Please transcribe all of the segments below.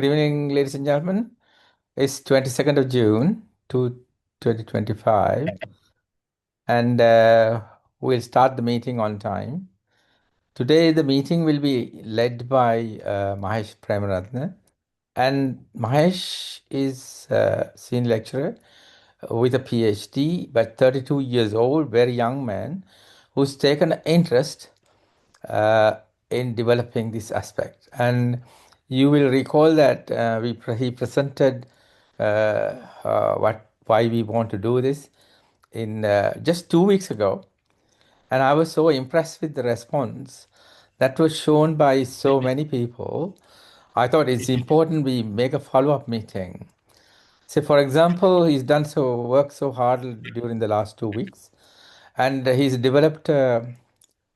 Good evening, ladies and gentlemen. It's 22nd of June, 2025, and we'll start the meeting on time. Today, the meeting will be led by Mahesh Premaratne, and Mahesh is a senior lecturer with a PhD, but 32 years old, very young man who's taken an interest uh, in developing this aspect. And you will recall that he presented why we want to do this in just 2 weeks ago, and I was so impressed with the response that was shown by so many people. I thought it's important we make a follow-up meeting. Say, for example, he's done so work so hard during the last 2 weeks, and he's developed a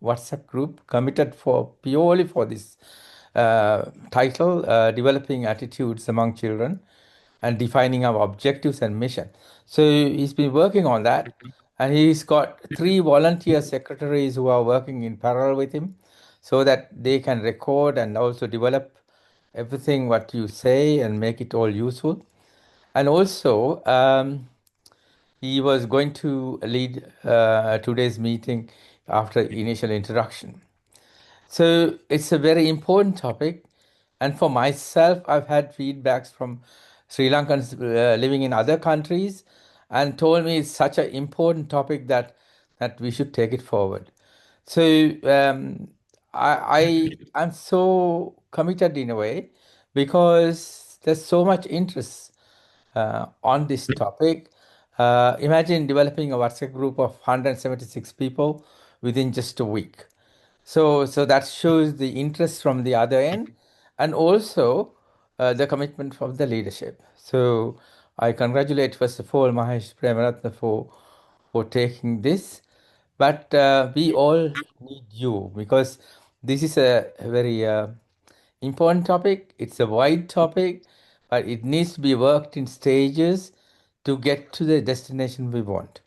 WhatsApp group committed for purely for this title, developing attitudes among children and defining our objectives and mission. So he's been working on that, and he's got three volunteer secretaries who are working in parallel with him, so that they can record and also develop everything what you say and make it all useful. And also, he was going to lead today's meeting after initial introduction. So it's a very important topic. And for myself, I've had feedbacks from Sri Lankans living in other countries and told me it's such an important topic that we should take it forward. So I'm so committed in a way because there's so much interest on this topic. Imagine developing a WhatsApp group of 176 people within just a week. So that shows the interest from the other end, and also the commitment from the leadership. So I congratulate first of all Mahesh Premaratne for taking this, but we all need you because this is a very important topic. It's a wide topic, but it needs to be worked in stages to get to the destination we want.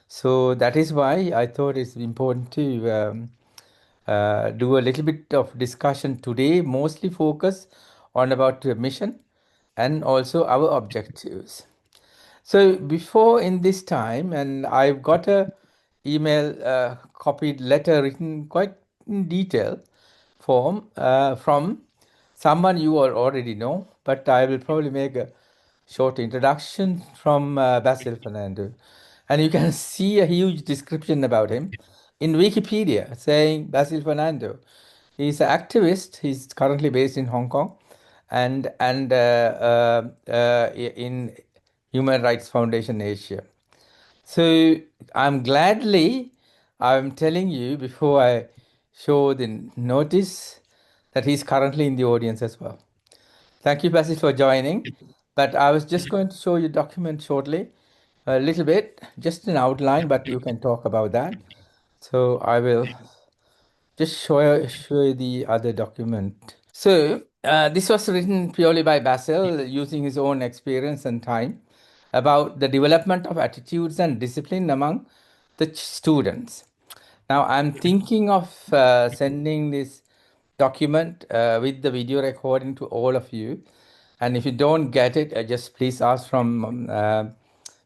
So that is why I thought it's important to do a little bit of discussion today, mostly focus on about the mission and also our objectives. So before in this time, and I've got a email copied letter written quite in detail form from someone you all already know, but I will probably make a short introduction from Basil Fernando. And you can see a huge description about him in Wikipedia saying Basil Fernando. He's an activist. He's currently based in Hong Kong and in Human Rights Foundation Asia. So I'm telling you before I show the notice that he's currently in the audience as well. Thank you, Basil, for joining. But I was just going to show you document shortly, a little bit, just an outline, but you can talk about that. So I will just show you the other document. So this was written purely by Basil using his own experience and time about the development of attitudes and discipline among the students. Now I'm thinking of sending this document with the video recording to all of you. And if you don't get it, just please ask from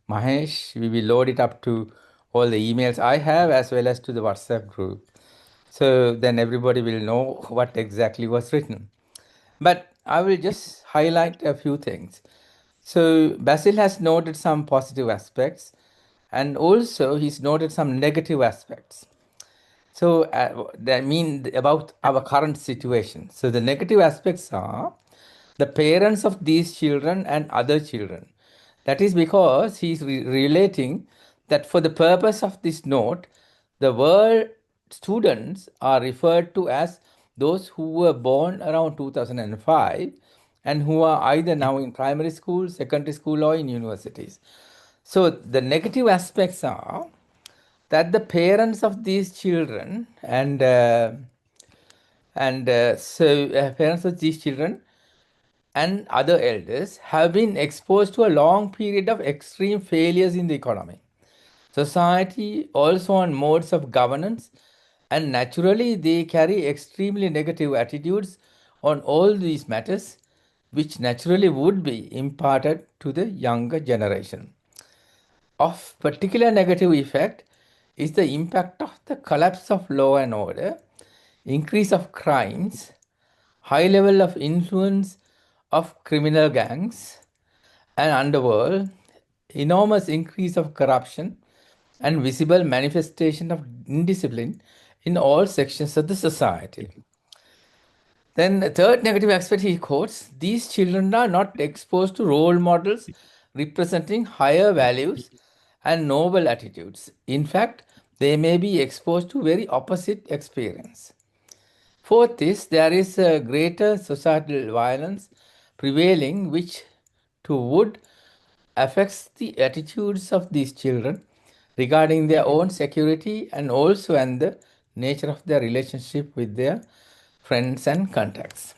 Mahesh. We will load it up to all the emails I have as well as to the WhatsApp group. So then everybody will know what exactly was written. But I will just highlight a few things. So Basil has noted some positive aspects and also he's noted some negative aspects. So that mean about our current situation. So the negative aspects are the parents of these children and other children. That is because he's relating that for the purpose of this note, the word students are referred to as those who were born around 2005 and who are either now in primary school, secondary school, or in universities. So the negative aspects are that the parents of these children and parents of these children and other elders have been exposed to a long period of extreme failures in the economy, society, also on modes of governance, and naturally they carry extremely negative attitudes on all these matters, which naturally would be imparted to the younger generation. Of particular negative effect is the impact of the collapse of law and order, increase of crimes, high level of influence of criminal gangs and underworld, enormous increase of corruption, and visible manifestation of indiscipline in all sections of the society. Then the third negative aspect he quotes, these children are not exposed to role models representing higher values and noble attitudes. In fact, they may be exposed to very opposite experience. Fourth is there is a greater societal violence prevailing which to would affects the attitudes of these children regarding their own security and also and the nature of their relationship with their friends and contacts.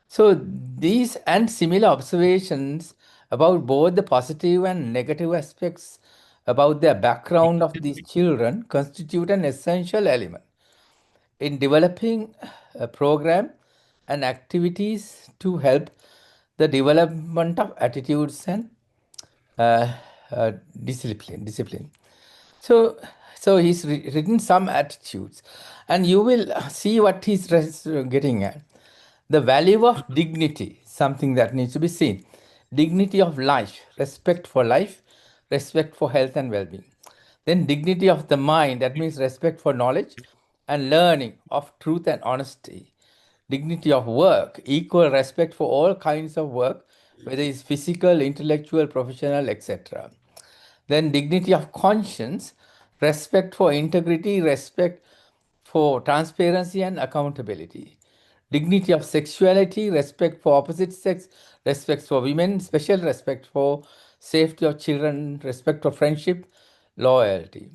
So these and similar observations about both the positive and negative aspects about the background of these children constitute an essential element in developing a program and activities to help the development of attitudes and uh, discipline. So, so he's written some attitudes, and you will see what he's getting at. The value of dignity, something that needs to be seen. Dignity of life, respect for health and well being. Then, dignity of the mind, that means respect for knowledge and learning of truth and honesty. Dignity of work, equal respect for all kinds of work, whether it's physical, intellectual, professional, etc. Then dignity of conscience, respect for integrity, respect for transparency and accountability. Dignity of sexuality, respect for opposite sex, respect for women, special respect for safety of children, respect for friendship, loyalty.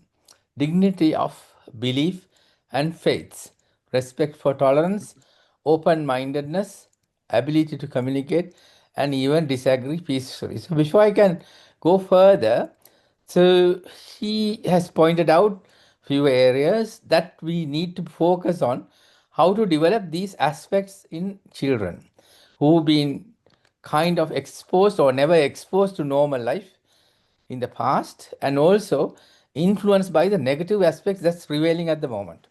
Dignity of belief and faiths, respect for tolerance, open mindedness, ability to communicate, and even disagree peacefully. So, before I can go further, so he has pointed out few areas that we need to focus on how to develop these aspects in children who've been kind of exposed or never exposed to normal life in the past and also influenced by the negative aspects that's prevailing at the moment.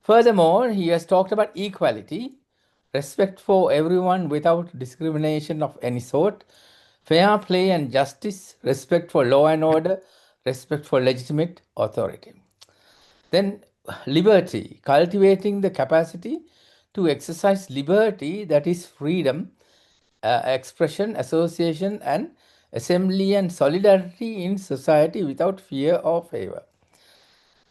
Furthermore, he has talked about equality, respect for everyone without discrimination of any sort, fair play and justice, respect for law and order, respect for legitimate authority. Then, liberty, cultivating the capacity to exercise liberty, that is freedom, expression, association, and assembly and solidarity in society without fear or favor.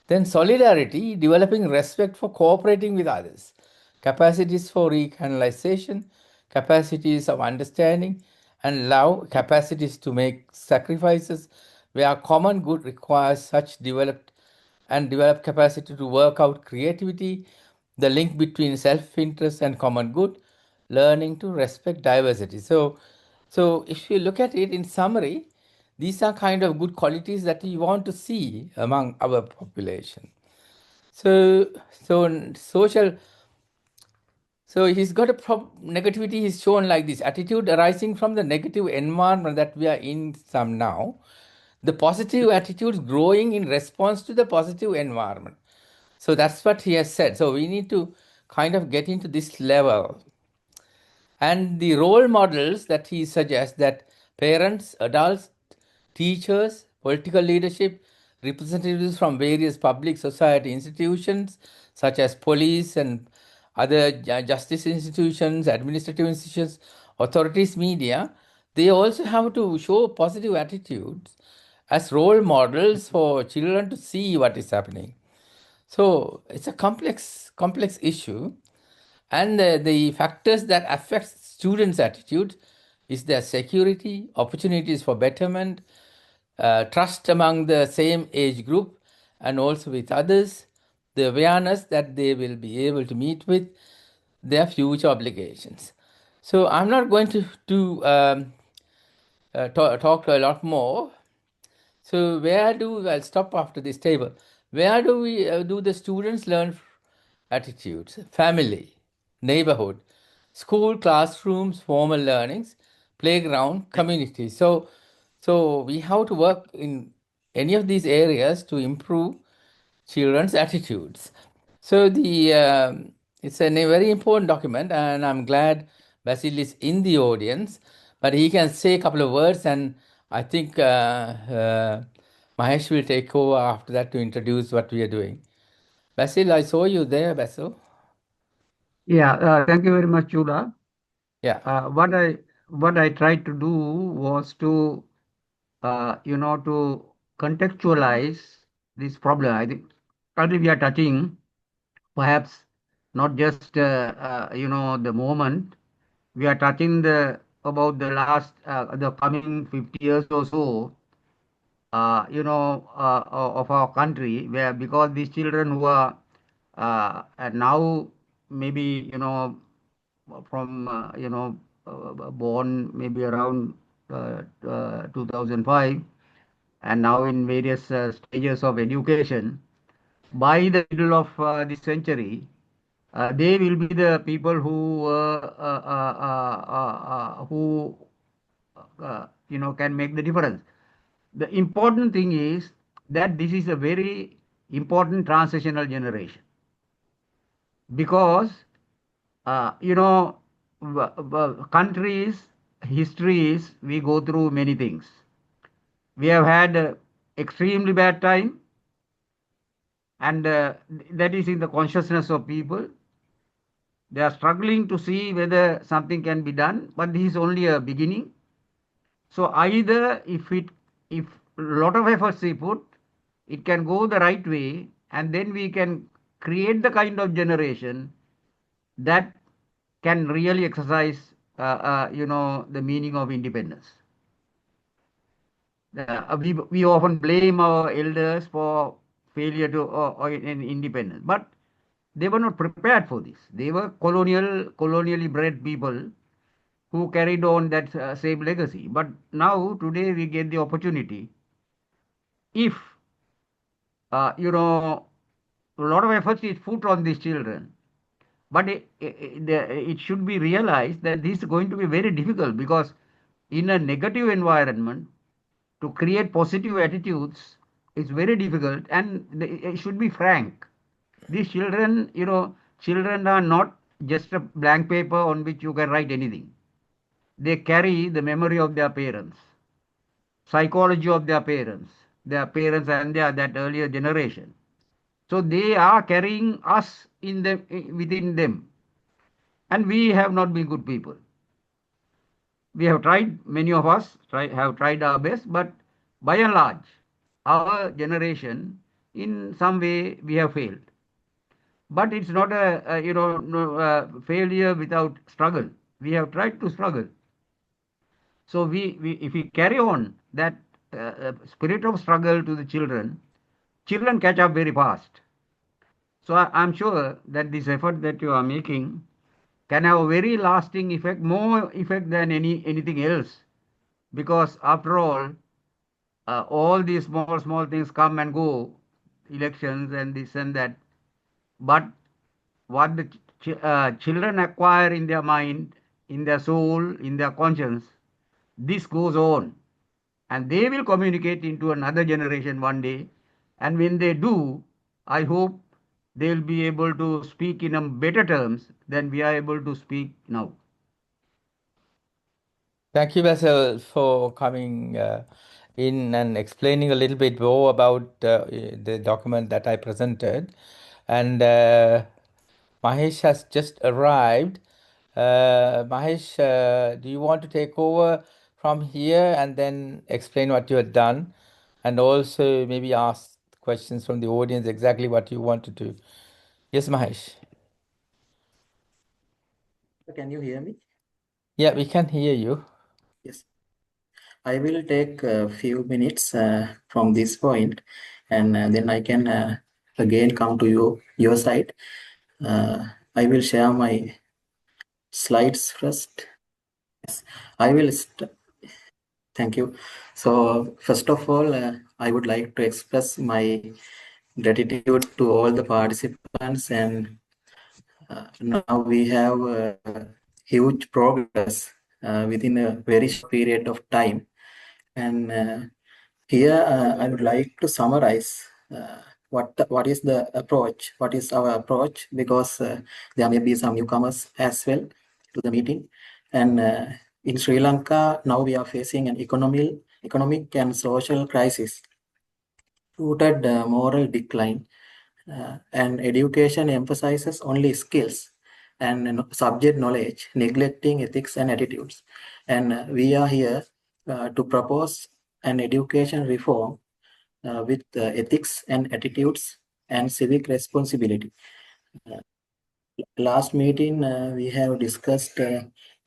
Then solidarity, developing respect for cooperating with others, capacities for recanalization, capacities of understanding and love, capacities to make sacrifices where common good requires such developed capacity to work out creativity, the link between self-interest and common good, learning to respect diversity. So if you look at it in summary, these are kind of good qualities that we want to see among our population. So, so social. So he's got a negativity. He's shown like this attitude arising from the negative environment that we are in some now. The positive attitudes growing in response to the positive environment. So that's what he has said. So we need to kind of get into this level. And the role models that he suggests that parents, adults, teachers, political leadership, representatives from various public society institutions such as police and other justice institutions, administrative institutions, authorities, media, they also have to show positive attitudes as role models for children to see what is happening. So it's a complex issue, and the factors that affect students' attitude is their security, opportunities for betterment, trust among the same age group and also with others, the awareness that they will be able to meet with their future obligations. So I'm not going to talk a lot more. So I'll stop after this table. Where do the students learn attitudes? Family, neighborhood, school, classrooms, formal learnings, playground, community. So we have to work in any of these areas to improve children's attitudes. So it's a very important document, and I'm glad Basil is in the audience, but he can say a couple of words, and I think Mahesh will take over after that to introduce what we are doing. Basil, I saw you there, Basil. Yeah, thank you very much, Chula. Yeah. What I tried to do was to to contextualize this problem. I think currently we are touching perhaps not just the moment. We are touching the about the last the coming 50 years or so. Of our country, where because these children who are now maybe from born maybe around 2005 and now in various stages of education, by the middle of this century, they will be the people who can make the difference. The important thing is that this is a very important transitional generation because countries, histories, we go through many things. We have had extremely bad time, and that is in the consciousness of people. They are struggling to see whether something can be done, but this is only a beginning. So either if a lot of efforts we put, it can go the right way, and then we can create the kind of generation that can really exercise, the meaning of independence. We often blame our elders for failure to or in independence, but they were not prepared for this. They were colonially bred people who carried on that same legacy. But now, today, we get the opportunity. If a lot of effort is put on these children, but it should be realized that this is going to be very difficult because in a negative environment, to create positive attitudes is very difficult, and it should be frank. These children, children are not just a blank paper on which you can write anything. They carry the memory of their parents, psychology of their parents and that earlier generation. So they are carrying us in them, within them, and we have not been good people. We have tried, many of us have tried our best, but by and large, our generation, in some way, we have failed. But it's not a no, failure without struggle. We have tried to struggle. So we if we carry on that spirit of struggle to the children, children catch up very fast. So I'm sure that this effort that you are making can have a very lasting effect, more effect than anything else, because after all these small things come and go, elections and this and that, but what the children acquire in their mind, in their soul, in their conscience, this goes on, and they will communicate into another generation one day. And when they do, I hope they will be able to speak in a better terms than we are able to speak now. Thank you, Basil, for coming in and explaining a little bit more about the document that I presented. And Mahesh has just arrived. Mahesh, do you want to take over from here and then explain what you have done, and also maybe ask questions from the audience exactly what you want to do? Yes, Mahesh. Can you hear me? Yeah, we can hear you. Yes. I will take a few minutes from this point, and then I can again come to your side. I will share my slides first. Yes, I will. Thank you. So first of all, I would like to express my gratitude to all the participants, and now we have huge progress within a very short period of time. And here I would like to summarize what is the approach, what is our approach, because there may be some newcomers as well to the meeting. And in Sri Lanka, now we are facing an economic and social crisis, rooted moral decline, and education emphasizes only skills and subject knowledge, neglecting ethics and attitudes. And we are here to propose an education reform with ethics and attitudes and civic responsibility. Last meeting, we have discussed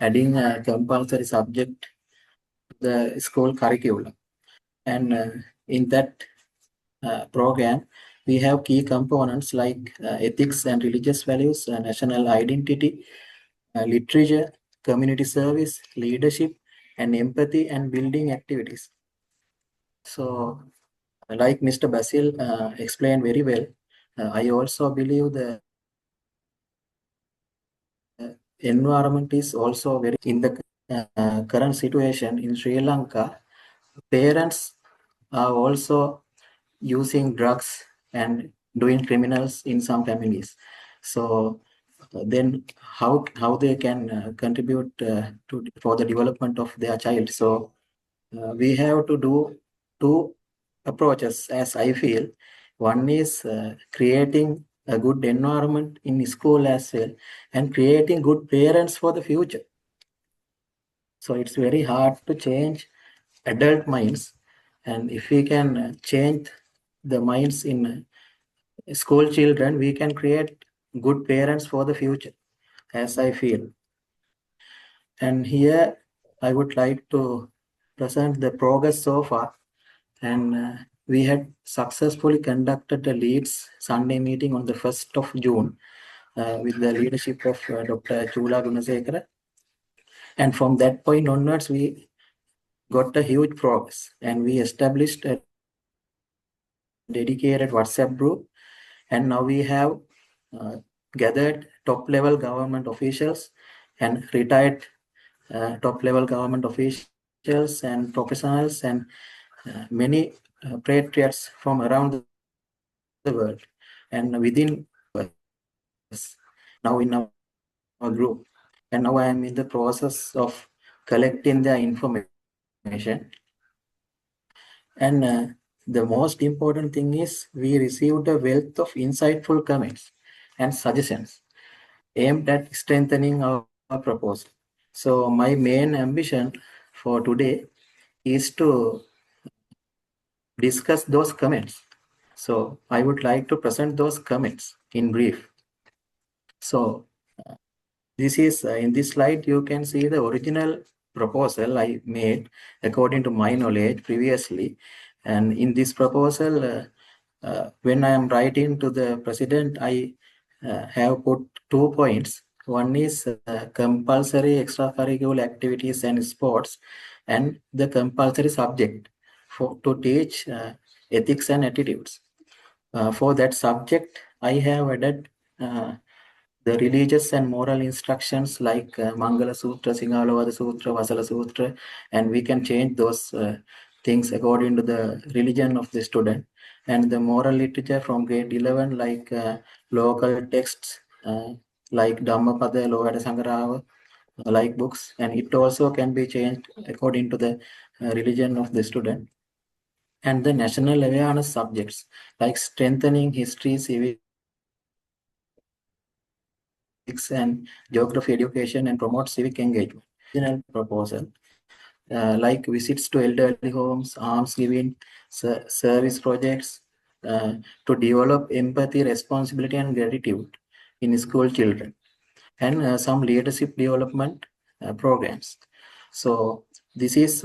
adding a compulsory subject to the school curriculum. And in that program, we have key components like ethics and religious values, national identity, literature, community service, leadership, and empathy and building activities. So, like Mr. Basil explained very well, I also believe the environment is also very in the current situation in Sri Lanka. Parents are also using drugs and doing criminals in some families. So then how they can contribute to for the development of their child. So we have to do two approaches, as I feel. One is creating a good environment in school as well, and creating good parents for the future. So it's very hard to change adult minds, and if we can change the minds in school children, we can create good parents for the future, as I feel. And here I would like to present the progress so far. And we had successfully conducted the Leeds Sunday meeting on the 1st of June with the leadership of Dr. Chula Gunasekara. And from that point onwards, we got a huge progress, and we established a dedicated WhatsApp group. And now we have gathered top-level government officials and retired top-level government officials and professionals and many patriots from around the world. And within now in our group. And now I am in the process of collecting their information. And the most important thing is we received a wealth of insightful comments and suggestions aimed at strengthening our proposal. So my main ambition for today is to discuss those comments. So I would like to present those comments in brief. So this is in this slide, you can see the original proposal I made according to my knowledge previously. And in this proposal, when I am writing to the president, I have put 2 points. One is compulsory extracurricular activities and sports, and the compulsory subject to teach ethics and attitudes. For that subject, I have added the religious and moral instructions like Mangala Sutra, Singalavada Sutra, Vasala Sutra, and we can change those things according to the religion of the student. And the moral literature from grade 11, like local texts like Dhammapada, Lovada Sangarava, like books, and it also can be changed according to the religion of the student. And the national awareness subjects like strengthening history, civics, and geography education and promote civic engagement. Original proposal, like visits to elderly homes, alms giving, service projects, to develop empathy, responsibility, and gratitude in school children, and some leadership development programs. So this is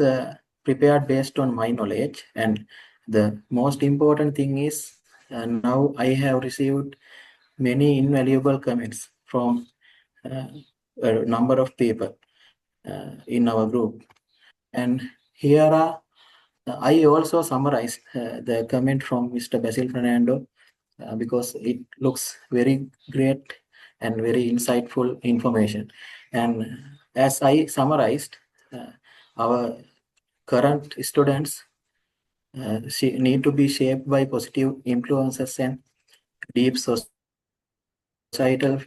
prepared based on my knowledge, and the most important thing is now I have received many invaluable comments from a number of people in our group. And here are I also summarized the comment from Mr. Basil Fernando because it looks very great and very insightful information. And as I summarized, our current students need to be shaped by positive influences and deep societal.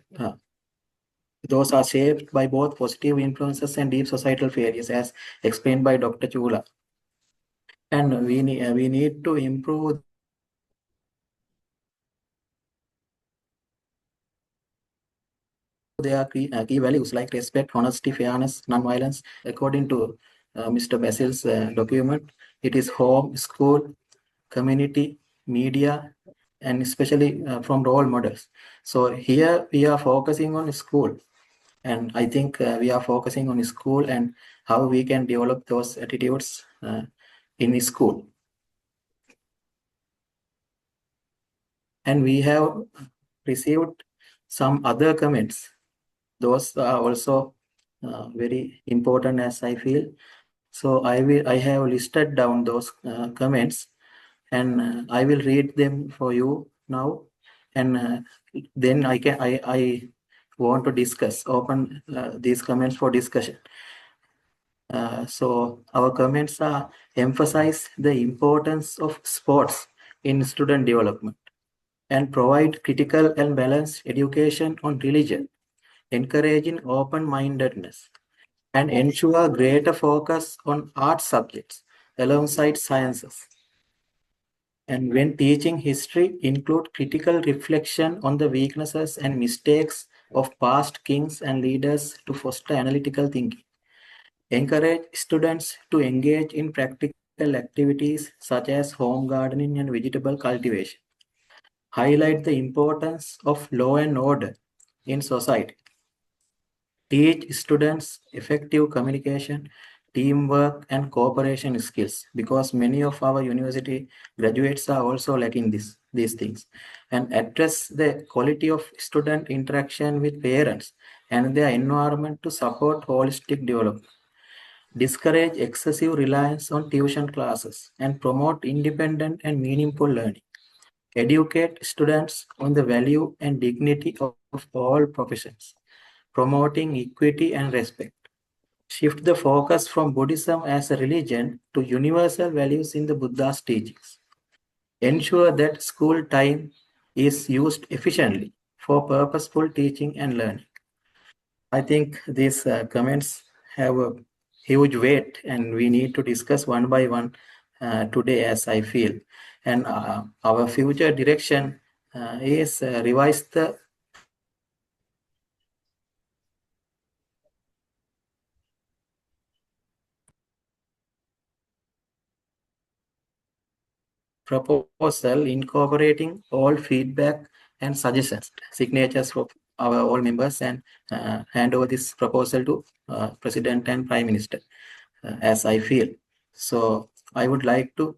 Those are shaped by both positive influences and deep societal failures, as explained by Dr. Chula. And we need to improve their key values like respect, honesty, fairness, nonviolence, according to Mr. Basil's document. It is home, school, community, media, and especially from role models. So here we are focusing on school, and I think we are focusing on school and how we can develop those attitudes in school. And we have received some other comments. Those are also very important, as I feel. So I have listed down those comments, and I will read them for you now, and then I want to discuss, open these comments for discussion. So our comments are: emphasize the importance of sports in student development and provide critical and balanced education on religion, encouraging open-mindedness, and ensure greater focus on art subjects alongside sciences. And when teaching history, include critical reflection on the weaknesses and mistakes of past kings and leaders to foster analytical thinking. Encourage students to engage in practical activities such as home gardening and vegetable cultivation. Highlight the importance of law and order in society. Teach students effective communication, teamwork, and cooperation skills, because many of our university graduates are also lacking these things. And address the quality of student interaction with parents and their environment to support holistic development. Discourage excessive reliance on tuition classes and promote independent and meaningful learning. Educate students on the value and dignity of all professions, promoting equity and respect. Shift the focus from Buddhism as a religion to universal values in the Buddha's teachings. Ensure that school time is used efficiently for purposeful teaching and learning. I think these comments have a huge weight, and we need to discuss one by one today, as I feel. And our future direction is revise the proposal, incorporating all feedback and suggestions. Proposal incorporating all feedback and suggestions, signatures of our all members, and hand over this proposal to President and Prime Minister, as I feel. So I would like to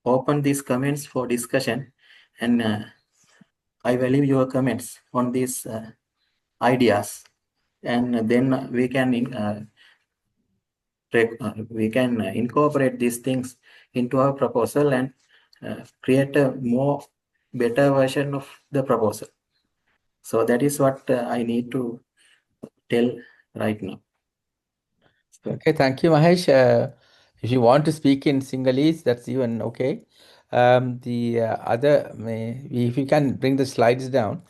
open these comments for discussion, and I value your comments on these ideas, and then we can incorporate these things into our proposal and create a more better version of the proposal. So that is what I need to tell right now. So, Okay, thank you, Mahesh. If you want to speak in Sinhalese, that's even okay. If you can bring the slides down,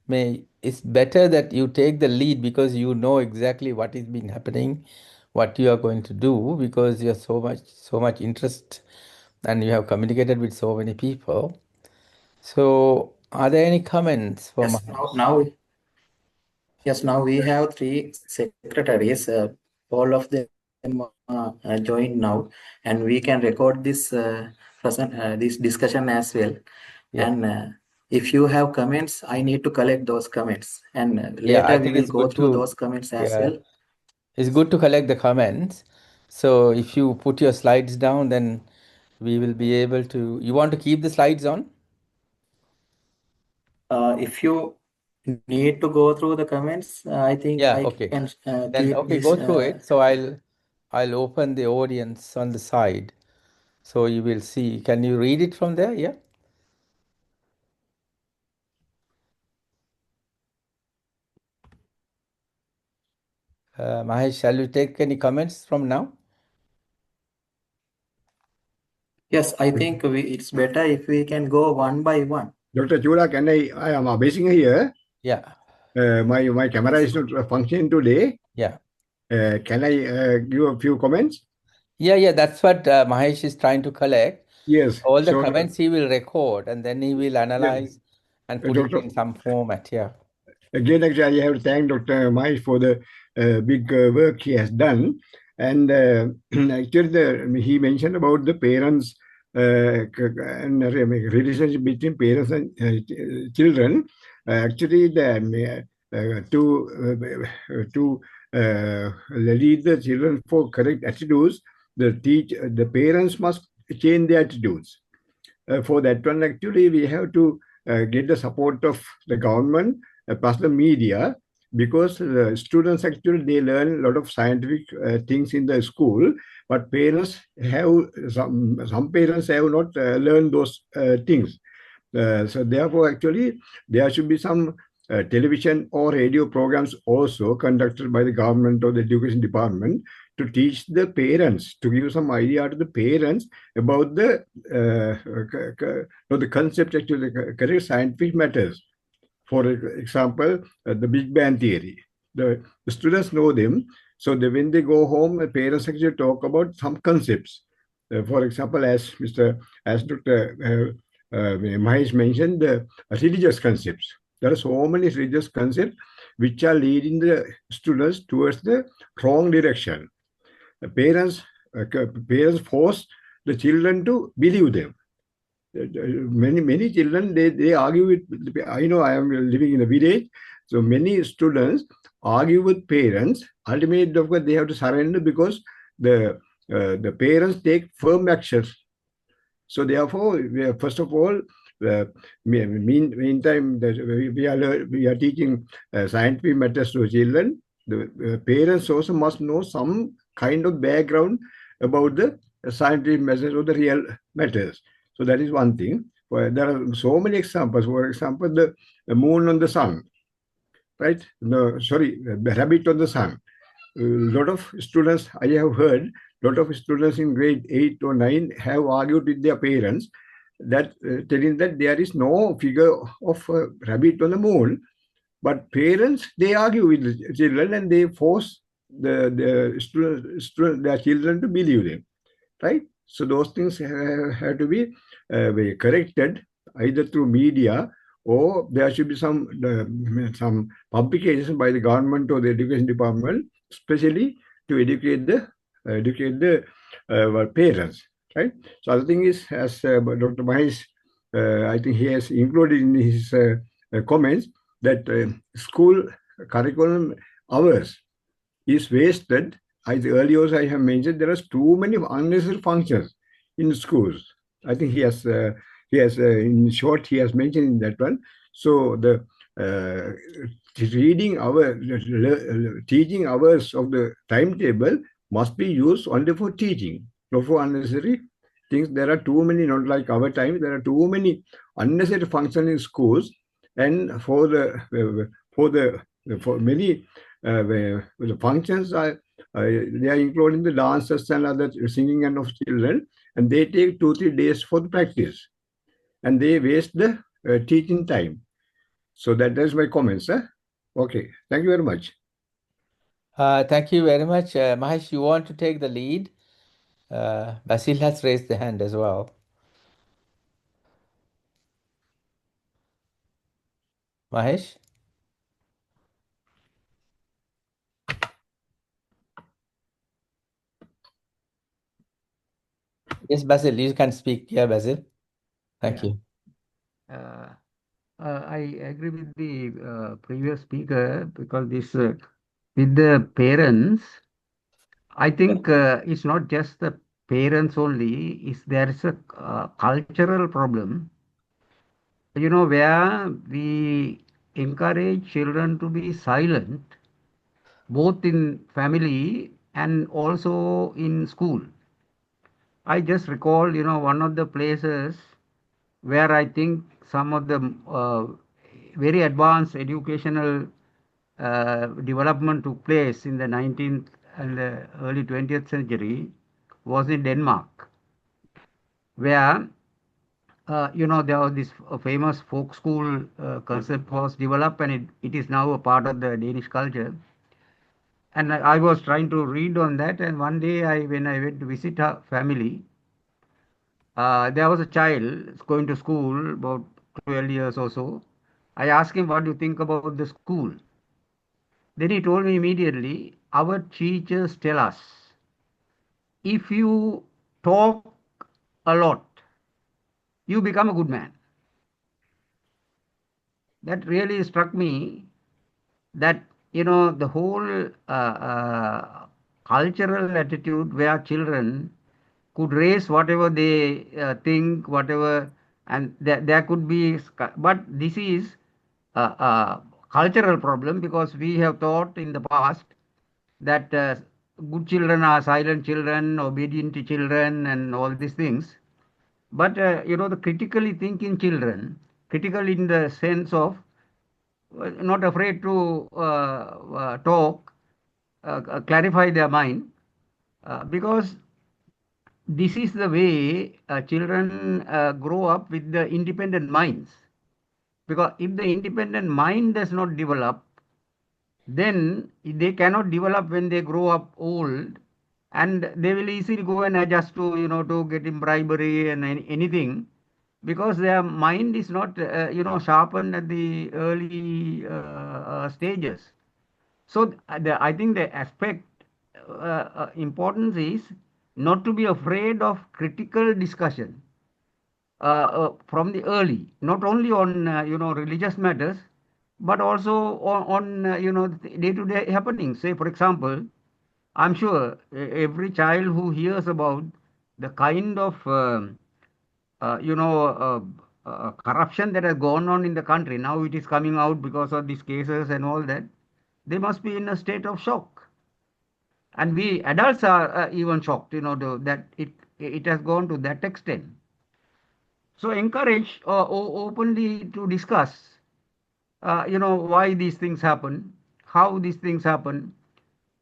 it's better that you take the lead because you know exactly what is been happening, what you are going to do, because you have so much interest, and you have communicated with so many people. So, are there any comments for yes, Mahesh? now we have three secretaries. All of them joined now, and we can record this discussion as well. And Yeah, if you have comments, I need to collect those comments, and yeah, later I we think will it's go good through to, those comments as yeah. well. It's good to collect the comments. So if you put your slides down, then we will be able to. You want to keep the slides on? If you need to go through the comments, I think Yeah, I can okay. keep Then this. okay, go through it. So I'll open the audience on the side. So you will see. Can you read it from there? Yeah. Mahesh, shall you take any comments from now? Yes, I think it's better if we can go one by one. Dr. Chula, I am basing here. Yeah, My camera is not functioning today. yeah. Can I give a few comments? Yeah, that's what Mahesh is trying to collect. Yes. All the So, comments he will record and then he will yeah, analyze and put it Dr. in some format. Yeah. Again, actually, I have to thank Dr. Mahesh for the big work he has done. And actually, he mentioned about the parents and relationship between parents and children. Actually, to lead the children for correct attitudes, the parents must change their attitudes. For that one, actually, we have to get the support of the government plus the media, because students actually they learn a lot of scientific things in the school, but parents have some parents have not learned those things. So therefore, actually, there should be some television or radio programs also conducted by the government or the education department to teach the parents, to give some idea to the parents about the concept, actually, the correct scientific matters. For example, the Big Bang theory. The students know them, so when they go home, the parents actually talk about some concepts. For example, as Dr. Mahesh mentioned, the religious concepts. There are so many religious concepts which are leading the students towards the wrong direction. Parents force the children to believe them. Many children they argue with. I know I am living in a village, so many students argue with parents. Ultimately, of course, they have to surrender because the parents take firm actions. So therefore, first of all, meantime, we are teaching scientific matters to children. The parents also must know some kind of background about the scientific matters or the real matters. So that is one thing. There are so many examples. For example, the moon on the sun, right? No, sorry, the rabbit on the sun. A lot of students, I have heard, lot of students in grade 8 or 9 have argued with their parents that telling that there is no figure of a rabbit on the moon. But parents, they argue with the children and they force their children to believe them, right? So those things have to be corrected either through media, or there should be some publications by the government or the education department, especially to educate the parents, right? So other thing is, as Dr. Mahesh, I think he has included in his comments that school curriculum hours is wasted. As earlier also I have mentioned, there are too many unnecessary functions in schools. I think in short, he has mentioned in that one. So the teaching hours of the timetable must be used only for teaching, not for unnecessary things. There are too many, not like our time, there are too many unnecessary functions in schools, and for many the functions are they are including the dances and other singing and of children, and they take 2 3 days for the practice, and they waste the teaching time. So that is my comments. Okay, thank you very much. Thank you very much. Mahesh, you want to take the lead? Basil has raised the hand as well. Mahesh? Yes, Basil, you can speak. Yeah, Basil. Thank Yeah. you. I agree with the previous speaker, because this with the parents, I think it's not just the parents only. Is there is a cultural problem, where we encourage children to be silent, both in family and also in school. I just recall, one of the places where I think some of the very advanced educational development took place in the 19th and the early 20th century was in Denmark, where there was this famous folk school concept was developed, and it is now a part of the Danish culture. And I was trying to read on that, and one day when I went to visit her family, there was a child going to school about 12 years or so. I asked him, "What do you think about the school?" Then he told me immediately, "Our teachers tell us if you talk a lot, you become a good man." That really struck me, that the whole cultural attitude where children could raise whatever they think, whatever, and there could be, but this is a cultural problem, because we have thought in the past that good children are silent children, obedient children, and all these things. But the critically thinking children, critical in the sense of not afraid to talk, clarify their mind, because this is the way children grow up with the independent minds. Because if the independent mind does not develop, then they cannot develop when they grow up old, and they will easily go and adjust to to getting bribery and anything, because their mind is not sharpened at the early stages. So I think the aspect importance is not to be afraid of critical discussion from the early, not only on religious matters, but also on day-to-day happenings. Say, for example, I'm sure every child who hears about the kind of corruption that has gone on in the country, now it is coming out because of these cases and all that, they must be in a state of shock. And we adults are even shocked, that it has gone to that extent. So encourage openly to discuss, why these things happen, how these things happen,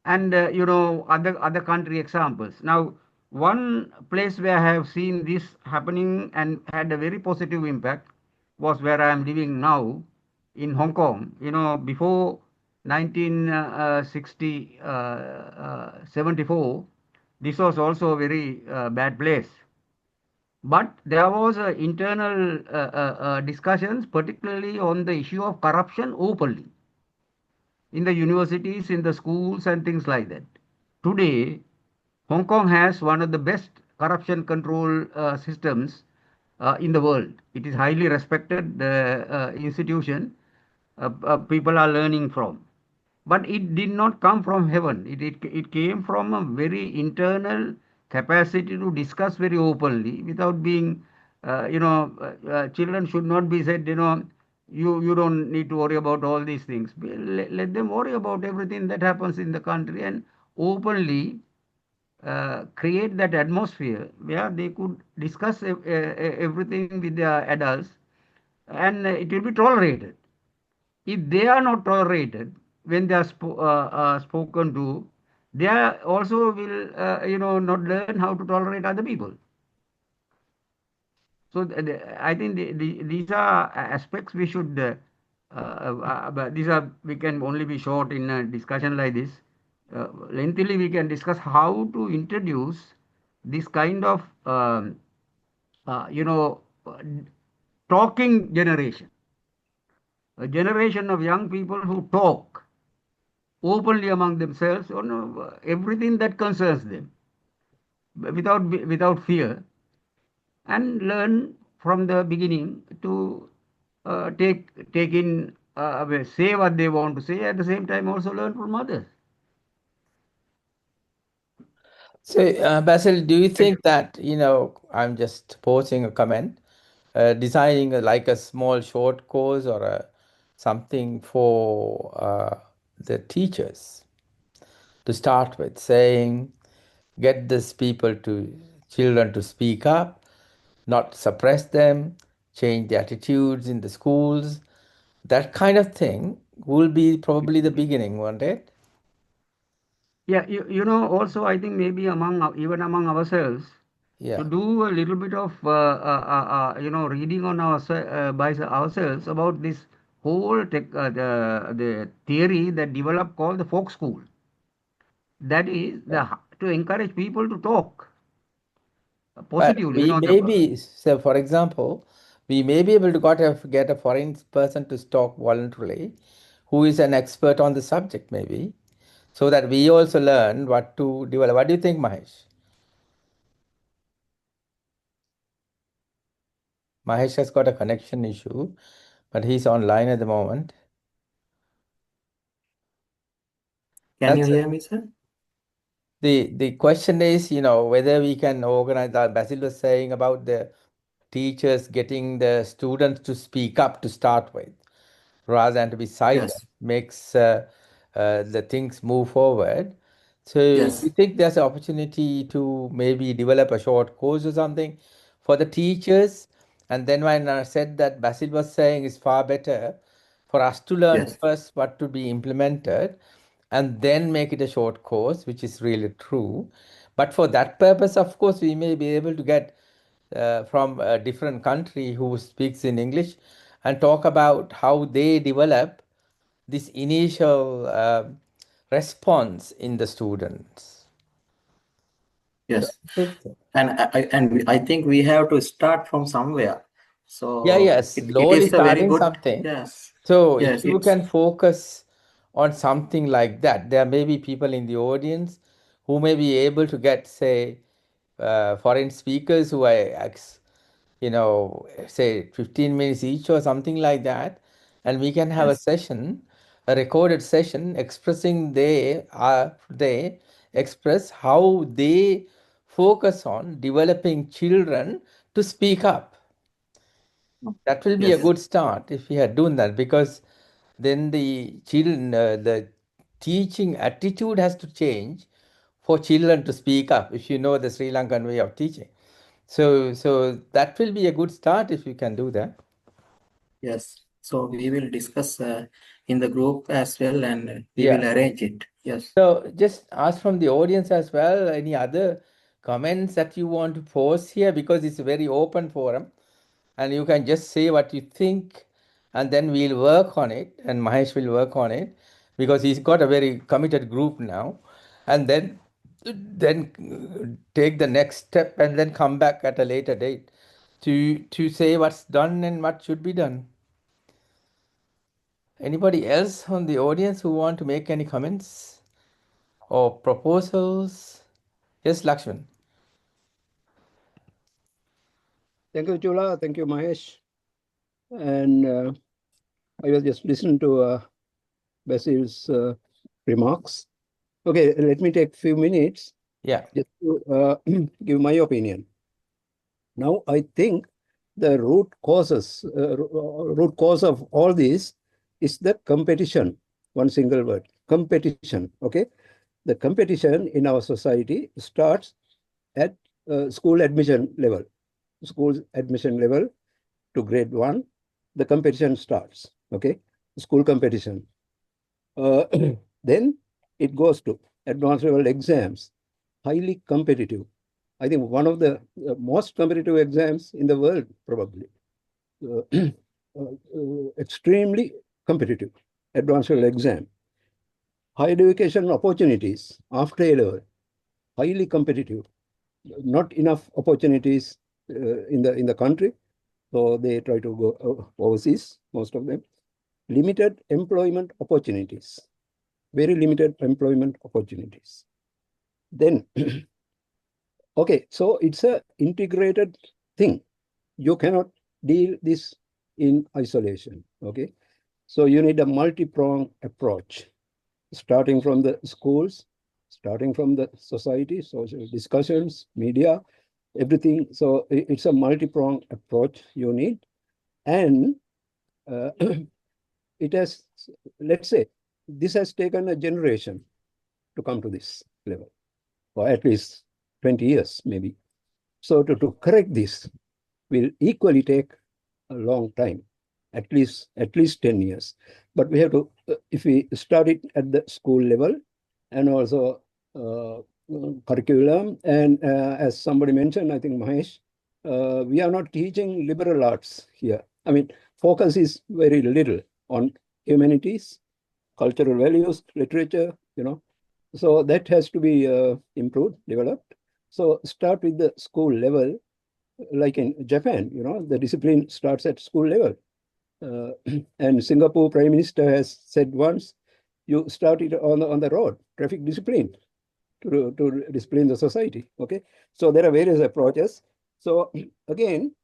and other country examples. Now, one place where I have seen this happening and had a very positive impact was where I am living now, in Hong Kong. Before 1960 74, this was also a very bad place. But there was internal discussions, particularly on the issue of corruption openly in the universities, in the schools, and things like that. Today, Hong Kong has one of the best corruption control systems in the world. It is highly respected institution. People are learning from. But it did not come from heaven. It came from a very internal capacity to discuss very openly without being, children should not be said, you don't need to worry about all these things. Let them worry about everything that happens in the country, and openly create that atmosphere where they could discuss everything with their adults, and it will be tolerated. If they are not tolerated when they are spoken to, they also will not learn how to tolerate other people. So I think these are aspects we should but these are, we can only be short in a discussion like this. Lengthily we can discuss how to introduce this kind of uh, you know uh, talking generation, a generation of young people who talk openly among themselves on everything that concerns them, without fear, and learn from the beginning to take in, say what they want to say, at the same time also learn from others. So, Basil, do you think that, I'm just posing a comment, designing like a small short course or something for the teachers to start with, saying, get these children to speak up, not suppress them, change the attitudes in the schools, that kind of thing will be probably the beginning, won't it? Yeah, also I think maybe even among ourselves, to Yeah. do a little bit of reading on by ourselves about this whole the theory that developed called the folk school. That is to encourage people to talk But positively. we may be, so for example, we may be able to get a foreign person to talk voluntarily who is an expert on the subject, maybe, so that we also learn what to develop. What do you think, Mahesh? Mahesh has got a connection issue, but he's online at the moment. Can you That's hear me, sir? the question is, whether we can organize, Basil was saying about the teachers getting the students to speak up to start with, rather than to be silent, Yes. makes the things move forward. So you Yes. think there's an opportunity to maybe develop a short course or something for the teachers? And then when I said that Basil was saying is far better for us to learn Yes. first what to be implemented and then make it a short course, which is really true. But for that purpose, of course, we may be able to get from a different country who speaks in English and talk about how they develop this initial response in the students. So Yes. I think so. And I think we have to start from somewhere. Yeah, So yes, it slowly is a very starting good, something. yes. So if Yes, you it's can focus on something like that, there may be people in the audience who may be able to get, say, foreign speakers who say 15 minutes each or something like that, and we can have a yes, session, a recorded session expressing they express how they focus on developing children to speak up. That will be a yes, good start if we had done that, because then the children, the teaching attitude has to change for children to speak up, if you know the Sri Lankan way of teaching. So that will be a good start if you can do that. yes. So we will discuss in the group as well, and we will Yeah. arrange it. Yes. So just ask from the audience as well, any other comments that you want to post here, because it's a very open forum and you can just say what you think and then we'll work on it and Mahesh will work on it because he's got a very committed group now, and then take the next step and then come back at a later date to say what's done and what should be done. Anybody else on the audience who want to make any comments or proposals? Yes, Lakshman. Thank you, Chula. Thank you, Mahesh. And I was just listening to Basil's remarks. Okay, let me take a few minutes Yeah. just to give my opinion. Now, I think the root cause of all this is the competition. One single word, competition. Okay, the competition in our society starts at school admission level. School admission level to grade 1, the competition starts. Okay, school competition. Uh, then it goes to advanced level exams, highly competitive. I think one of the most competitive exams in the world, probably. Extremely competitive, advanced level exam. Higher education opportunities after A level, highly competitive. Not enough opportunities in the country, so they try to go overseas, most of them. Limited employment opportunities, very limited employment opportunities. Then, okay, so it's a integrated thing. You cannot deal this in isolation, okay? So you need a multi-pronged approach, starting from the schools, starting from the society, social discussions, media, everything. So it's a multi-pronged approach you need. And it has, let's say, this has taken a generation to come to this level, or at least 20 years, maybe. So to correct this will equally take a long time. at least 10 years. But we have to, if we start it at the school level, and also curriculum, and as somebody mentioned, I think Mahesh, we are not teaching liberal arts here. I mean, focus is very little on humanities, cultural values, literature, so that has to be improved, developed. So start with the school level, like in Japan, the discipline starts at school level. And Singapore Prime Minister has said once, you start it on the road, traffic discipline, to discipline the society. Okay, so there are various approaches. So again,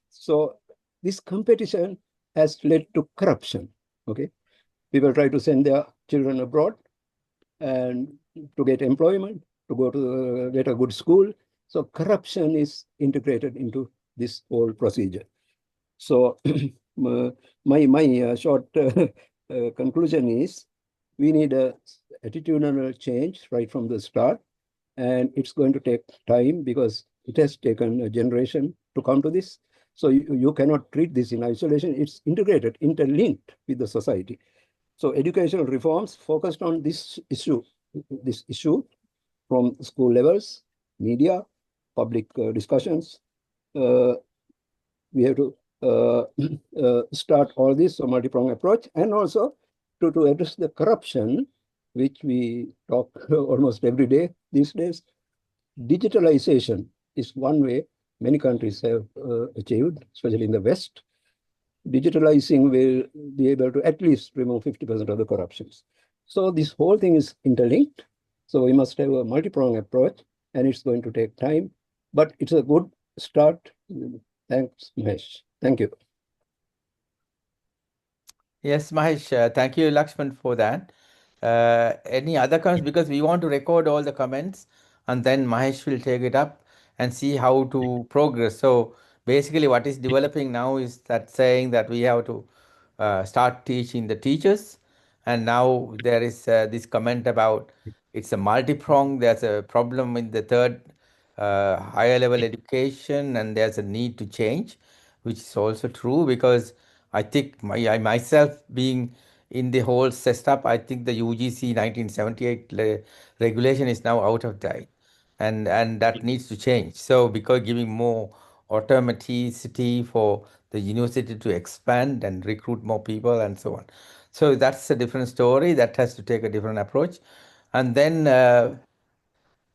so this competition has led to corruption. Okay, people try to send their children abroad and to get employment, to go to get a good school. So corruption is integrated into this whole procedure. So my short conclusion is we need a attitudinal change right from the start, and it's going to take time because it has taken a generation to come to this. So you cannot treat this in isolation. It's integrated, interlinked with the society. So educational reforms focused on this issue from school levels, media, public discussions. We have to start all this, so multi-pronged approach, and also to address the corruption, which we talk almost every day these days. Digitalization is one way many countries have achieved, especially in the West. Digitalizing will be able to at least remove 50% of the corruptions. So this whole thing is interlinked. So we must have a multi-pronged approach, and it's going to take time, but it's a good start. Thanks, Mahesh. Thank you. Yes, Mahesh, thank you, Lakshman, for that. Any other comments? Because we want to record all the comments and then Mahesh will take it up and see how to progress. So basically what is developing now is that saying that we have to start teaching the teachers. And now there is this comment about it's a multi-prong. There's a problem in the third higher level education and there's a need to change, which is also true because I think I myself being in the whole setup, I think the UGC 1978 regulation is now out of date, and that needs to change. So because giving more automaticity for the university to expand and recruit more people and so on. So that's a different story. That has to take a different approach. And then,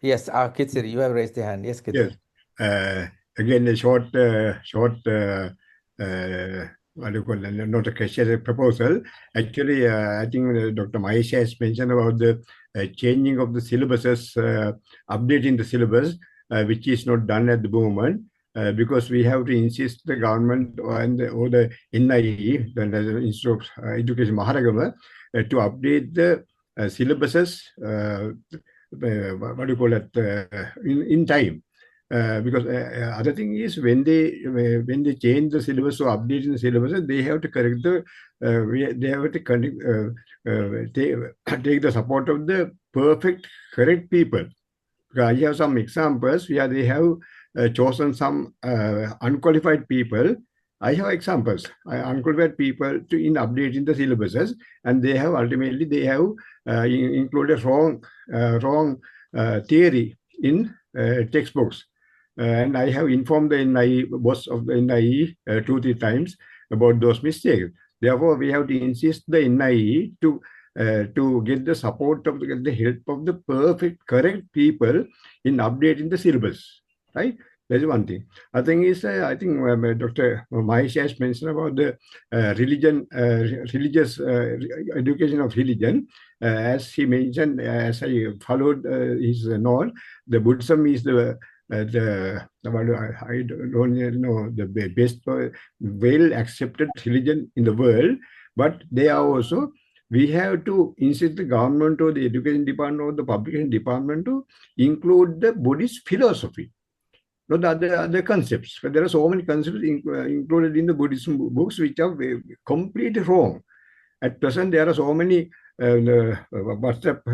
yes, Kitsir, you have raised the hand. Yes, Kitsir. Yes. Again, a short, what do you call it? Not a question, a proposal. Actually, I think Dr. Mahesh has mentioned about the changing of the syllabuses, updating the syllabus, which is not done at the moment. Because we have to insist the government or the NIE, the Institute of Education Maharagama, to update the syllabuses, what do you call it, in time. Because other thing is when they change the syllabus or update in the syllabus, they have to correct they have to take the support of the perfect correct people. I have some examples where they have chosen some unqualified people. I have examples, unqualified people in updating the syllabuses, and they have ultimately included wrong theory in textbooks. And I have informed the NIE, boss of the NIE 2-3 times about those mistakes. Therefore, we have to insist the NIE to get the support of the help of the perfect, correct people in updating the syllabus, right? That is one thing. I think Dr. Mahesh has mentioned about the religious education of religion. As he mentioned, as I followed his note, the Buddhism is I don't know the best well accepted religion in the world, but they are also, we have to insist the government or the education department or the publication department to include the Buddhist philosophy, not the other concepts. But there are so many concepts included in the Buddhism books which are completely wrong. At present, there are so many WhatsApp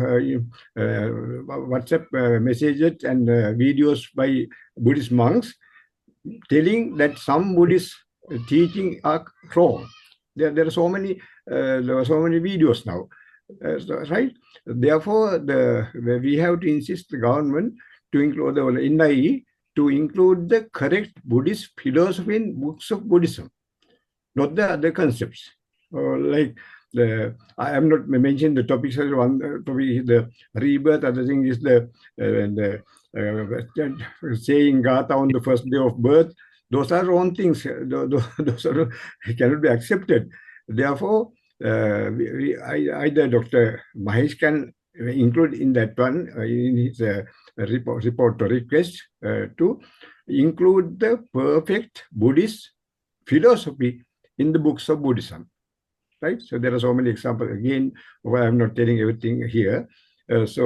messages and videos by Buddhist monks telling that some Buddhist teaching are wrong. There are so many videos now, right? Therefore, we have to insist the government to include the NIE to include the correct Buddhist philosophy in books of Buddhism, not the other concepts. Like I am not mentioning the topics. One topic is the rebirth. Other thing is saying Gatha on the first day of birth. Those are wrong things. Those are cannot be accepted. Therefore, either Dr. Mahesh can include in that one in his report or request to include the perfect Buddhist philosophy in the books of Buddhism, right? So there are so many examples. Again, well, I'm not telling everything here. Those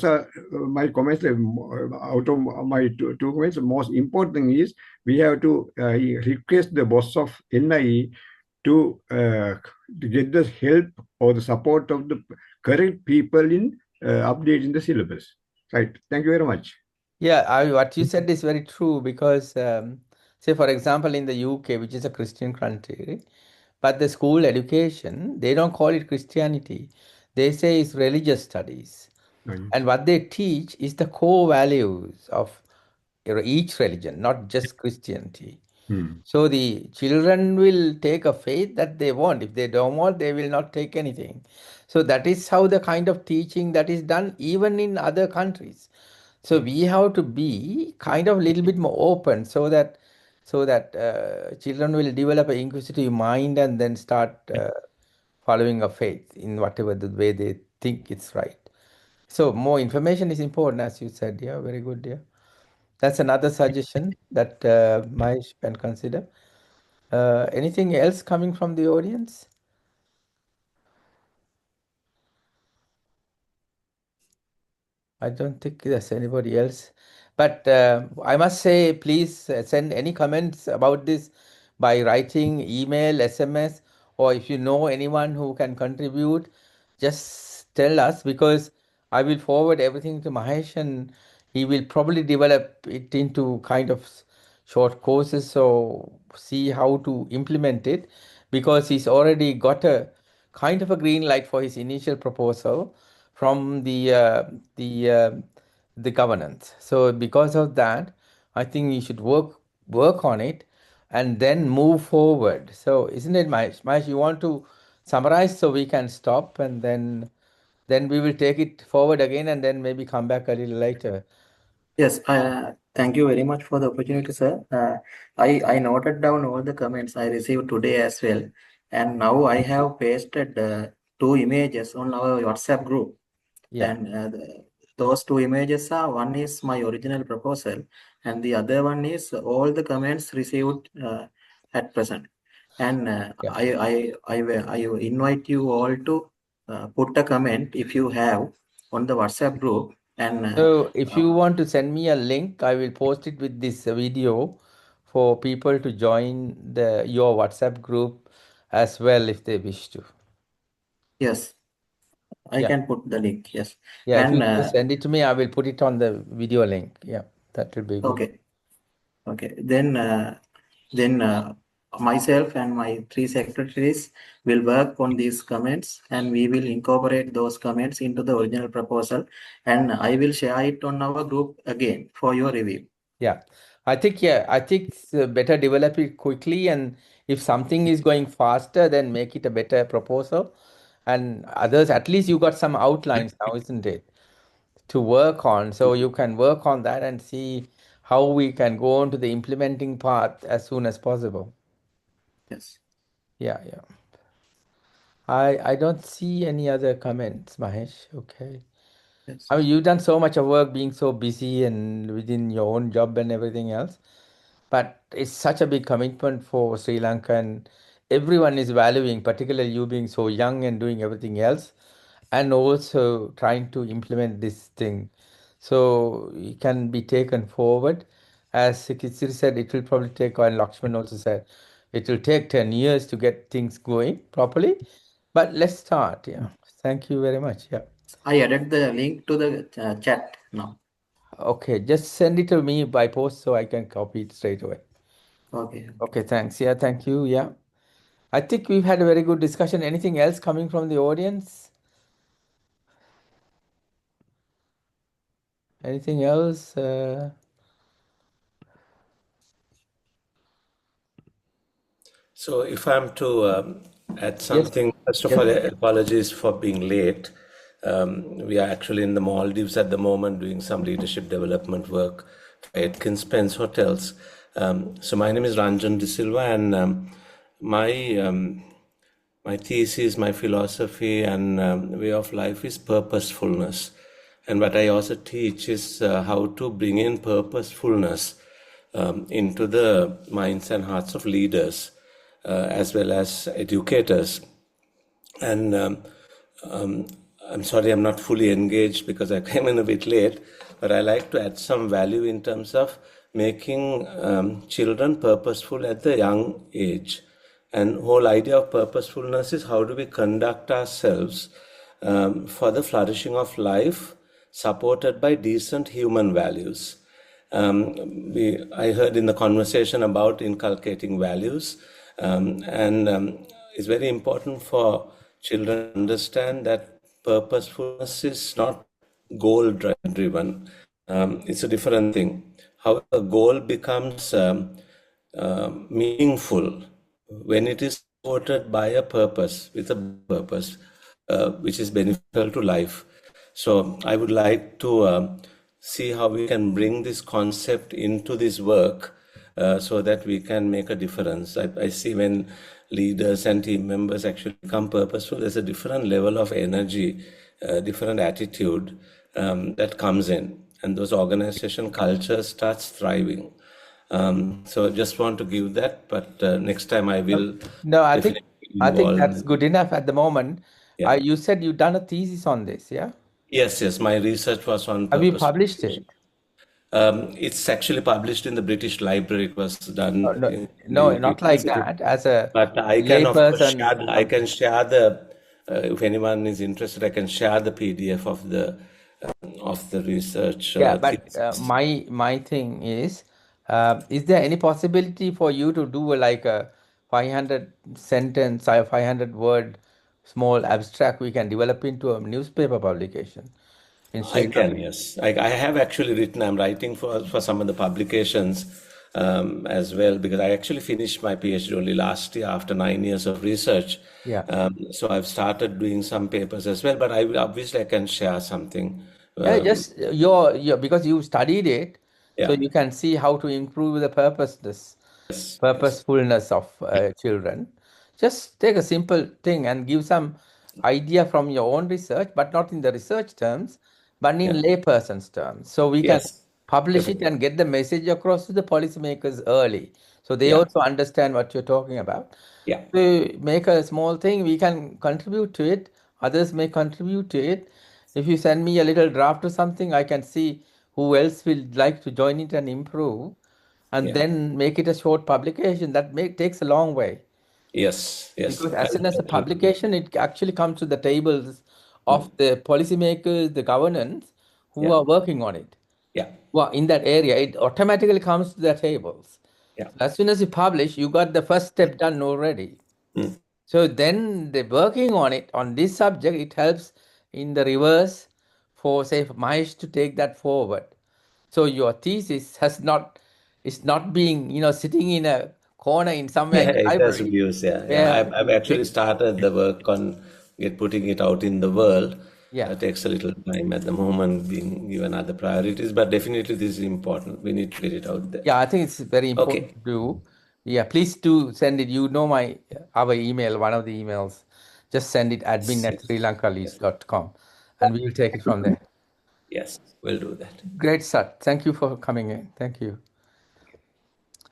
are my comments. Out of my two comments, the most important thing is we have to request the boss of NIE to get the help or the support of the correct people in updating the syllabus. Right. Thank you very much. Yeah, what you said is very true because, say, for example, in the UK, which is a Christian country, but the school education, they don't call it Christianity. They say it's religious studies. Right. And what they teach is the core values of each religion, not just Christianity. Hmm. So the children will take a faith that they want. If they don't want, they will not take anything. So that is how the kind of teaching that is done even in other countries. So we have to be kind of a little bit more open so that children will develop an inquisitive mind and then start following a faith in whatever the way they think it's right. So more information is important, as you said. Yeah, very good. Yeah, that's another suggestion that Mahesh can consider. Anything else coming from the audience? I don't think there's anybody else. But I must say, please send any comments about this by writing, email, SMS, or if you know anyone who can contribute, just tell us because I will forward everything to Mahesh and he will probably develop it into kind of short courses so see how to implement it because he's already got a kind of a green light for his initial proposal from the the governance. So because of that, I think you should work on it and then move forward. So isn't it, Mahesh? Mahesh, you want to summarize so we can stop and then we will take it forward again and then maybe come back a little later. Yes, thank you very much for the opportunity, sir. I noted down all the comments I received today as well, and now I have pasted two images on our WhatsApp group. Yeah. And those two images are one is my original proposal, and the other one is all the comments received at present. And Yeah. I invite you all to put a comment if you have on the WhatsApp group. And So if you want to send me a link, I will post it with this video for people to join the your WhatsApp group as well if they wish to. yes, I Yeah. can put the link. Yes, Yeah, if you and just send it to me, I will put it on the video link. Yeah, that will be good. okay, okay. Then myself and my three secretaries will work on these comments and we will incorporate those comments into the original proposal and I will share it on our group again for your review. Yeah. I think it's better develop it quickly and if something is going faster, then make it a better proposal. And others, at least you got some outlines now, isn't it? To work on. So you can work on that and see how we can go on to the implementing part as soon as possible. Yes, Yeah, yeah. I don't see any other comments, Mahesh. Okay. yes, I mean, you've done so much of work being so busy and within your own job and everything else. But it's such a big commitment for Sri Lanka, and everyone is valuing, particularly you being so young and doing everything else, and also trying to implement this thing. So it can be taken forward. As Kitsiri said, it will probably take, and Lakshman also said, it will take 10 years to get things going properly. But let's start. Yeah. Thank you very much. Yeah. I added the link to the chat now. Okay. Just send it to me by post so I can copy it straight away. Okay. Okay, thanks. Yeah, thank you. Yeah. I think we've had a very good discussion. Anything else coming from the audience? Anything else? So if I'm to add Yes. something, first of Yes. all, apologies for being late. We are actually in the Maldives at the moment doing some leadership development work for Atkins Spence Hotels. So my name is Ranjan De Silva, and my my thesis, my philosophy, and way of life is purposefulness. And what I also teach is how to bring in purposefulness into the minds and hearts of leaders as well as educators. And I'm sorry I'm not fully engaged because I came in a bit late, but I like to add some value in terms of making children purposeful at the young age. And whole idea of purposefulness is how do we conduct ourselves for the flourishing of life, supported by decent human values. I heard in the conversation about inculcating values, and it's very important for children to understand that purposefulness is not goal driven. It's a different thing. How a goal becomes meaningful when it is supported by a purpose, with a purpose, which is beneficial to life. So I would like to see how we can bring this concept into this work so that we can make a difference. I see when leaders and team members actually become purposeful, there's a different level of energy, different attitude that comes in, and those organization cultures starts thriving. So just want to give that, but next time I will No, definitely I think involve. that's good enough at the moment. Yeah. You said you've done a thesis on this, yeah? Yes. My research was on Have you purposeful published education. it? It's actually published in the British Library. It was No, done no, in the no, UK not like University. that. As a But I can, of course, share. layperson, I can share the. If anyone is interested, I can share the PDF of the research yeah, but thesis. my thing is there any possibility for you to do like a 500 sentence or 500 word small abstract we can develop into a newspaper publication in I Sri can, Lanka? yes. I have actually written. I'm writing for some of the publications as well because I actually finished my PhD only last year after 9 years of research. Yeah. So I've started doing some papers as well. But I can share something. Yeah, just your because you studied it, so Yeah. you can see how to improve the Yes. purposefulness of children. Just take a simple thing and give some idea from your own research, but not in the research terms, but in Yeah. layperson's terms. So we can Yes. publish it Definitely. and get the message across to the policymakers early, so they Yeah. also understand what you're talking about. Yeah. To make a small thing, we can contribute to it. Others may contribute to it. If you send me a little draft or something, I can see who else will like to join it and improve, and Yeah. then make it a short publication. That takes a long way Yes. Yes. because as soon as a I'll do that. publication, it actually comes to the tables of the policymakers, the governance who Yeah. are working on it. Yeah. Well, in that area, it automatically comes to the tables. Yeah. So as soon as you publish, you got the first step done already. Mm. So then the working on it on this subject, it helps in the reverse for say Mahesh to take that forward. So your thesis is not being sitting in a corner in somewhere in Yeah, the it has library views. Yeah, yeah. where I've actually started the work on putting it out in the world. yeah. Takes a little time at the moment, being given other priorities, but definitely this is important. We need to get it out there. Yeah, I think it's very important Okay. to do. Yeah, please do send it. You know our email, one of the emails. Just send it admin at Yes, srilankaleads.com and we will take it from there. yes, we'll do that. Great, sir. Thank you for coming in. Thank you.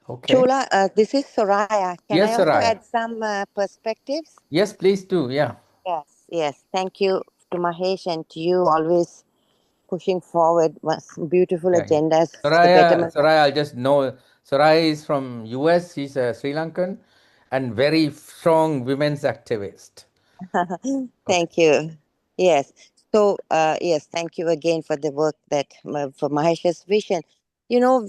Okay. Chula, this is Soraya. Can I Yes, also Saraya. add some perspectives? Yes, please do. Yeah. Yes. Thank you to Mahesh and to you, always pushing forward beautiful Yeah. agendas for the Soraya, betterment. I'll just know Soraya is from US. She's a Sri Lankan and very strong women's activist. Thank you. Yes. So, yes, thank you again for the work that for Mahesh's vision. You know,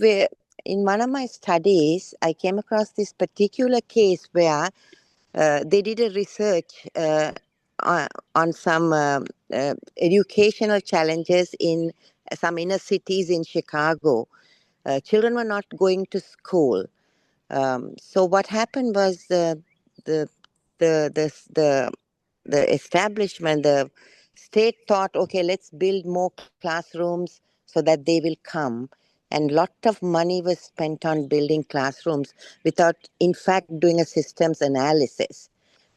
in one of my studies, I came across this particular case where they did a research on some educational challenges in some inner cities in Chicago. Children were not going to school. So what happened was the the the the the establishment, the state thought, okay, let's build more classrooms so that they will come. And lot of money was spent on building classrooms without, in fact, doing a systems analysis.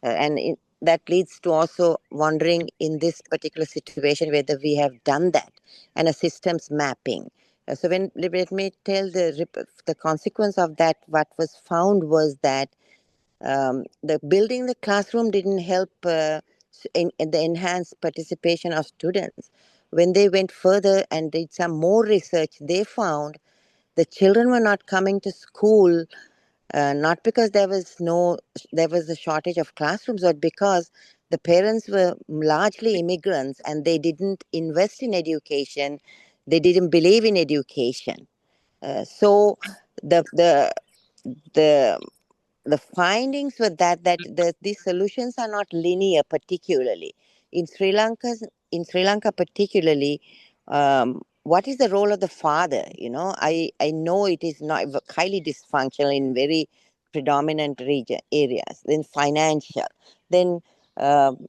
That leads to also wondering in this particular situation whether we have done that and a systems mapping. So let me tell the consequence of that. What was found was that the building the classroom didn't help in the enhanced participation of students. When they went further and did some more research, they found the children were not coming to school not because there was a shortage of classrooms, but because the parents were largely immigrants and they didn't invest in education. They didn't believe in education. So the the the the findings were that these solutions are not linear, particularly in Sri Lanka particularly. What is the role of the father? I know it is not highly dysfunctional in very predominant region areas. Then financial, then um,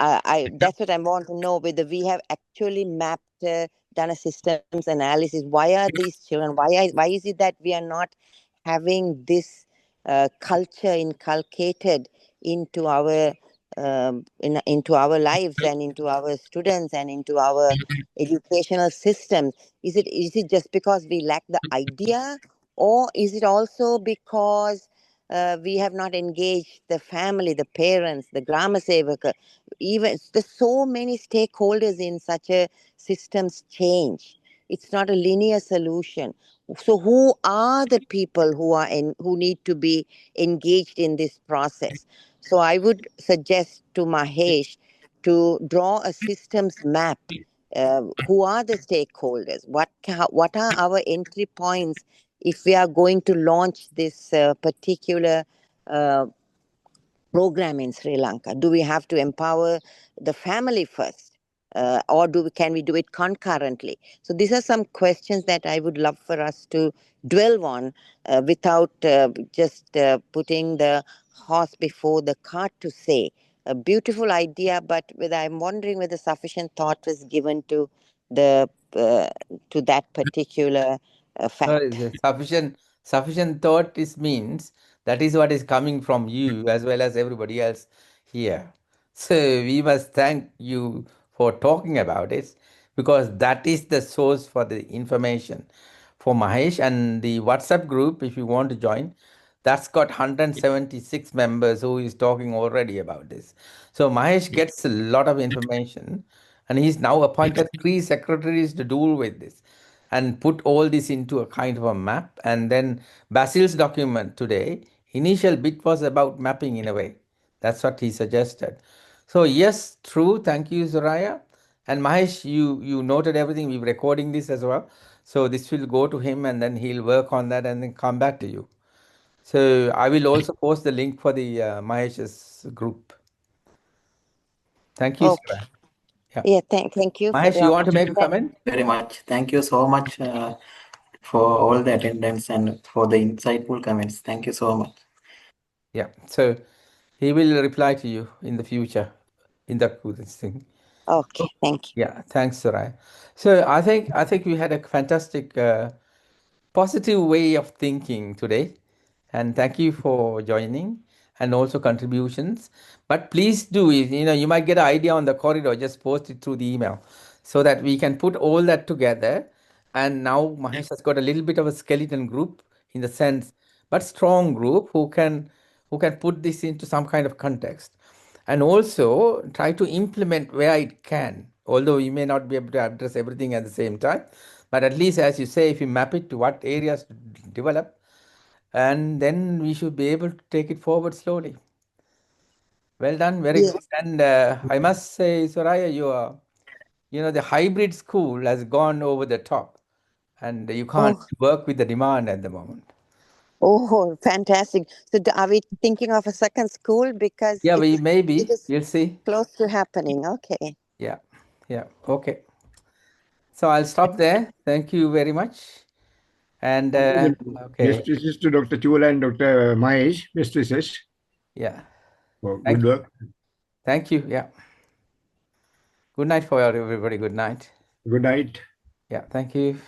uh, that's what I want to know, whether we have actually mapped, done a systems analysis. Why are these children? Why is it that we are not having this culture inculcated into into our lives and into our students and into our educational systems? Is it just because we lack the idea, or is it also because we have not engaged the family, the parents, the grammar sevaka? Even there's so many stakeholders in such a systems change. It's not a linear solution. So who are the people who need to be engaged in this process? So I would suggest to Mahesh to draw a systems map. Who are the stakeholders? What are our entry points if we are going to launch this particular uh, program in Sri Lanka? Do we have to empower the family first? Or can we do it concurrently? So these are some questions that I would love for us to dwell on without just putting the horse before the cart, to say. A beautiful idea, but I'm wondering whether sufficient thought was given to the to that particular fact. The sufficient thought is means that is what is coming from you as well as everybody else here. So we must thank you for talking about it, because that is the source for the information for Mahesh. And the WhatsApp group, if you want to join, that's got 176 members who is talking already about this. So Mahesh gets a lot of information, and he's now appointed 3 secretaries to deal with this and put all this into a kind of a map. And then Basil's document today, initial bit was about mapping in a way. That's what he suggested. So yes, true. Thank you, Zoraya. And Mahesh, you noted everything. We're recording this as well. So this will go to him and then he'll work on that and then come back to you. So I will also post the link for the Mahesh's group. Thank you, Okay. Zoraya. Yeah. Yeah. Thank you for Mahesh, the you want to make a opportunity. comment? Very much. Thank you so much for all the attendance and for the insightful comments. Thank you so much. Yeah. So he will reply to you in the future in the this thing. Okay. Thank you. Yeah, thanks, Sarai. So I think we had a fantastic positive way of thinking today, and thank you for joining and also contributions. But please do, you might get an idea on the corridor, just post it through the email so that we can put all that together. And now Mahesh has got a little bit of a skeleton group in the sense, but strong group who can put this into some kind of context and also try to implement where it can, although you may not be able to address everything at the same time. But at least, as you say, if you map it to what areas to develop, and then we should be able to take it forward slowly. Well done, very good. Yes. And I must say, Soraya, the hybrid school has gone over the top. and you can't Oh, work with the demand at the moment. oh, fantastic. So are we thinking of a second school because Yeah, it maybe is we'll see. close to happening? Okay. Yeah, yeah, okay. So I'll stop there. Thank you very much. And Best okay, wishes to Dr. Chula and Dr. Mahesh. Best wishes yeah. for Thank good you. work. Thank you. Yeah. Good night for everybody. Good night. Good night. Yeah. Thank you.